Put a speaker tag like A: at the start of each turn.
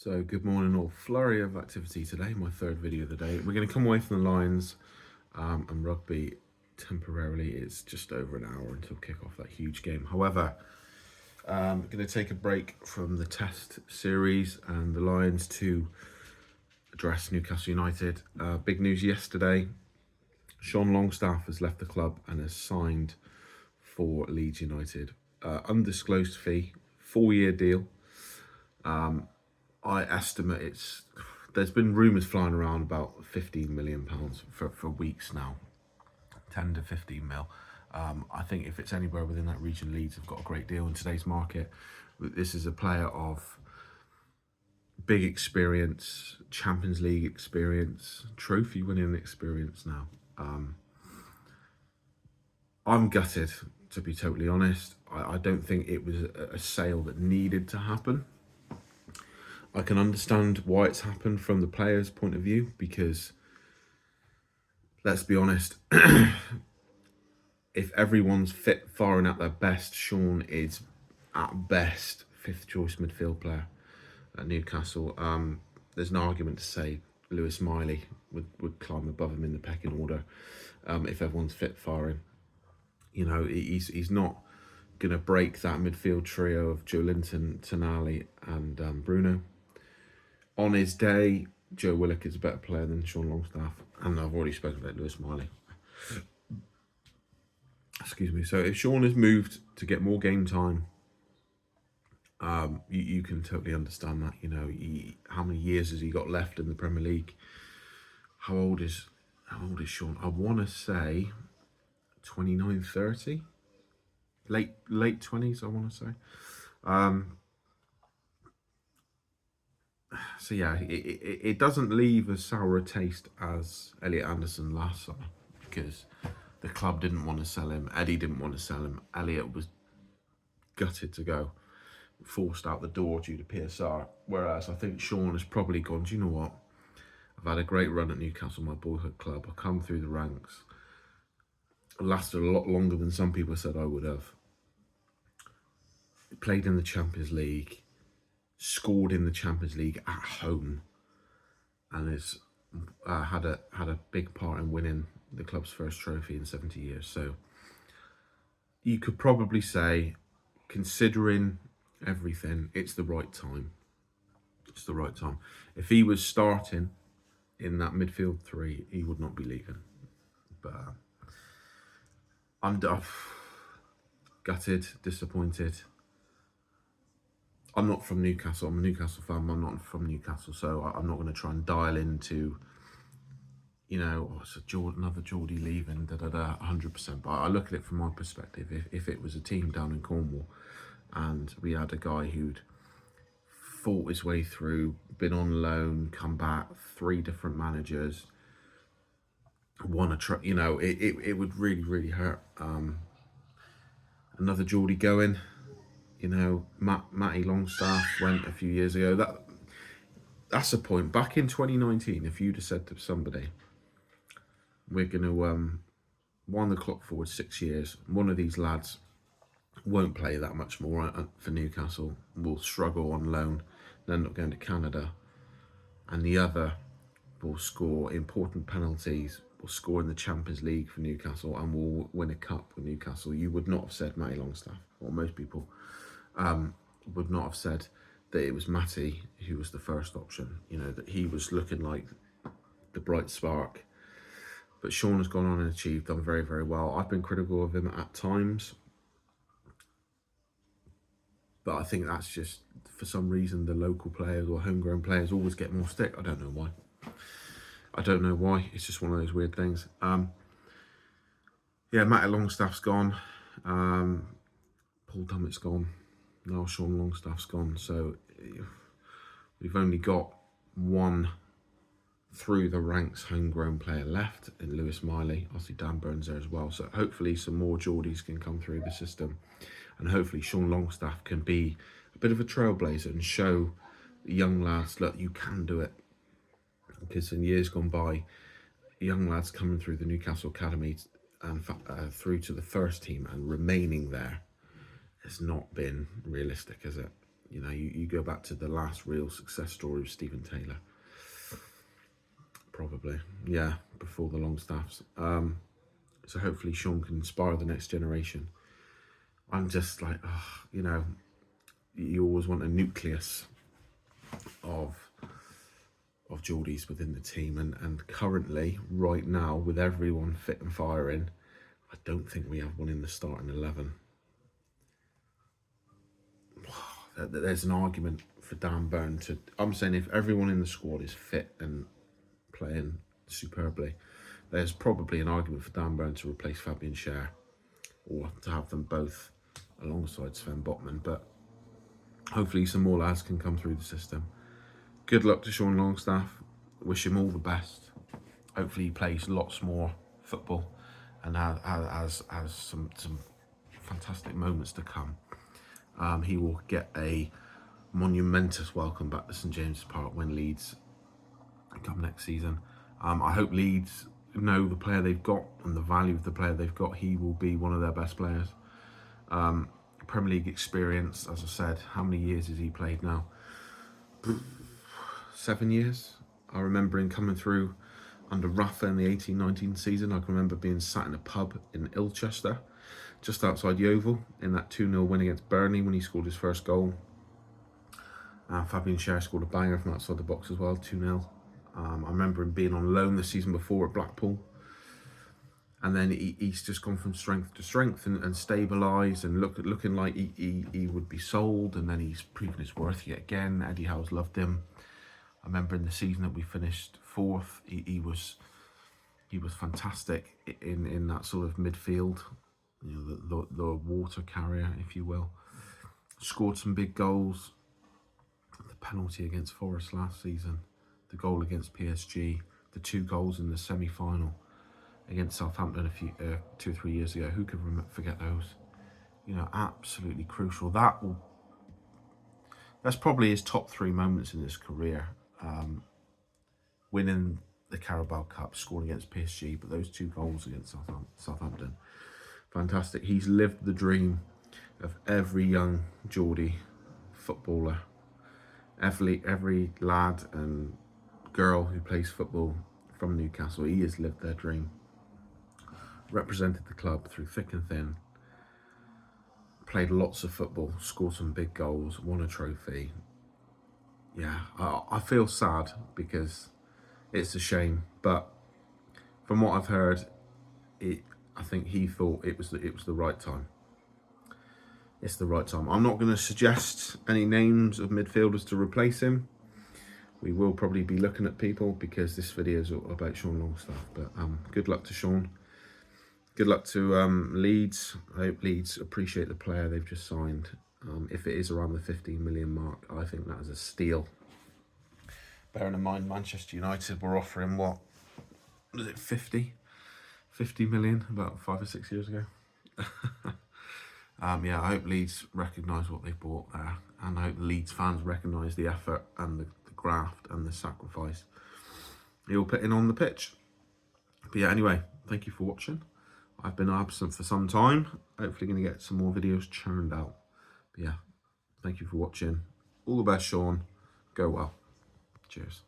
A: So good morning all. Flurry of activity today, my third video of the day. We're going to come away from the Lions and rugby temporarily. It's just over an hour until kick-off that huge game. However, we're going to take a break from the test series and the Lions to address Newcastle United. Big news yesterday. Sean Longstaff has left the club and has signed for Leeds United. Undisclosed fee, 4-year deal. I estimate there's been rumours flying around about £15 million for weeks now, 10 to 15 mil. I think if it's anywhere within that region, Leeds have got a great deal in today's market. This is a player of big experience, Champions League experience, trophy winning experience now. I'm gutted, to be totally honest. I don't think it was a sale that needed to happen. I can understand why it's happened from the player's point of view, because let's be honest, if everyone's fit, firing at their best, Sean is at best 5th choice midfield player at Newcastle. There's an argument to say Lewis Miley would climb above him in the pecking order if everyone's fit, firing. You know, he's not going to break that midfield trio of Joe Linton, Tonali and Bruno. On his day, Joe Willock is a better player than Sean Longstaff, and I've already spoken about Lewis Miley. Excuse me. So if Sean has moved to get more game time, you can totally understand that. You know, how many years has he got left in the Premier League? How old is Sean? I want to say 29, 30, late 20s. I want to say. So yeah, it doesn't leave as sour a taste as Elliot Anderson last summer, because the club didn't want to sell him. Eddie didn't want to sell him. Elliot was gutted to go, forced out the door due to PSR. Whereas I think Sean has probably gone, do you know what? I've had a great run at Newcastle, my boyhood club. I've come through the ranks. I lasted a lot longer than some people said I would have. Played in the Champions League. Scored in the Champions League at home, and has had a big part in winning the club's first trophy in 70 years. So you could probably say, considering everything, it's the right time. It's the right time. If he was starting in that midfield three, he would not be leaving. But I'm gutted, disappointed. I'm not from Newcastle. I'm a Newcastle fan. I'm not from Newcastle, so I'm not going to try and dial into, you know, it's another Geordie leaving, 100%. But I look at it from my perspective. If it was a team down in Cornwall and we had a guy who'd fought his way through, been on loan, come back, 3 different managers, won a you know, it would really, really hurt. Another Geordie going. You know, Matty Longstaff went a few years ago. That's the point. Back in 2019, if you'd have said to somebody, we're going to wind the clock forward 6 years, one of these lads won't play that much more for Newcastle, will struggle on loan, then end up going to Canada, and the other will score important penalties, will score in the Champions League for Newcastle, and will win a cup with Newcastle, you would not have said Matty Longstaff, or most people would not have said that it was Matty who was the first option, you know, that he was looking like the bright spark. But Sean has gone on and achieved, done very, very well. I've been critical of him at times, but I think that's just, for some reason, the local players or homegrown players always get more stick. I don't know why. It's just one of those weird things. Yeah, Matty Longstaff's gone. Paul Dummett's gone. Now Sean Longstaff's gone. So we've only got one through the ranks homegrown player left in Lewis Miley. Obviously Dan Burns there as well. So hopefully some more Geordies can come through the system, and hopefully Sean Longstaff can be a bit of a trailblazer and show the young lads, look, you can do it. Because in years gone by, young lads coming through the Newcastle Academy and through to the first team and remaining there has not been realistic, has it? You know, you go back to the last real success story of Stephen Taylor. Probably, yeah, before the Longstaffs. So hopefully Sean can inspire the next generation. I'm just like, oh, you know, you always want a nucleus of Geordies within the team, and currently, right now, with everyone fit and firing, I don't think we have one in the starting 11. There's an argument for Dan Burn to... I'm saying if everyone in the squad is fit and playing superbly, there's probably an argument for Dan Burn to replace Fabian Schär, or to have them both alongside Sven Botman. But hopefully some more lads can come through the system. Good luck to Sean Longstaff. Wish him all the best. Hopefully he plays lots more football and has some fantastic moments to come. He will get a monumentous welcome back to St James's Park when Leeds come next season. I hope Leeds know the player they've got and the value of the player they've got. He will be one of their best players. Premier League experience, as I said, how many years has he played now? 7 years. I remember him coming through under Rafa in the 18-19 season. I can remember being sat in a pub in Ilchester, just outside Yeovil, in that 2-0 win against Burnley when he scored his first goal. Fabian Schär scored a banger from outside the box as well, 2-0. I remember him being on loan the season before at Blackpool. And then he's just gone from strength to strength and stabilised and looking like he would be sold. And then he's proven his worth yet again. Eddie Howe's loved him. I remember in the season that we finished 4th, he was fantastic in that sort of midfield, you know, the water carrier, if you will. Scored some big goals. The penalty against Forest last season, the goal against PSG, the 2 goals in the semi-final against Southampton 2 or 3 years ago. Who could forget those? You know, absolutely crucial. That's probably his top 3 moments in his career. Winning the Carabao Cup, scoring against PSG, but those 2 goals against Southampton, fantastic. He's lived the dream of every young Geordie footballer, every lad and girl who plays football from Newcastle. He has lived their dream. Represented the club through thick and thin. Played lots of football, scored some big goals, won a trophy. Yeah, I feel sad because it's a shame, but from what I've heard, I think he thought it was the right time. It's the right time. I'm not going to suggest any names of midfielders to replace him. We will probably be looking at people because this video is all about Sean Longstaff. But good luck to Sean. Good luck to Leeds. I hope Leeds appreciate the player they've just signed. If it is around the 15 million mark, I think that is a steal. Bearing in mind, Manchester United were offering, what was it, 50 million about 5 or 6 years ago. Yeah, I hope Leeds recognise what they've bought there, and I hope Leeds fans recognise the effort and the graft and the sacrifice he'll put in on the pitch. But yeah, anyway, thank you for watching. I've been absent for some time. Hopefully going to get some more videos churned out. But yeah, thank you for watching. All the best, Sean. Go well. Cheers.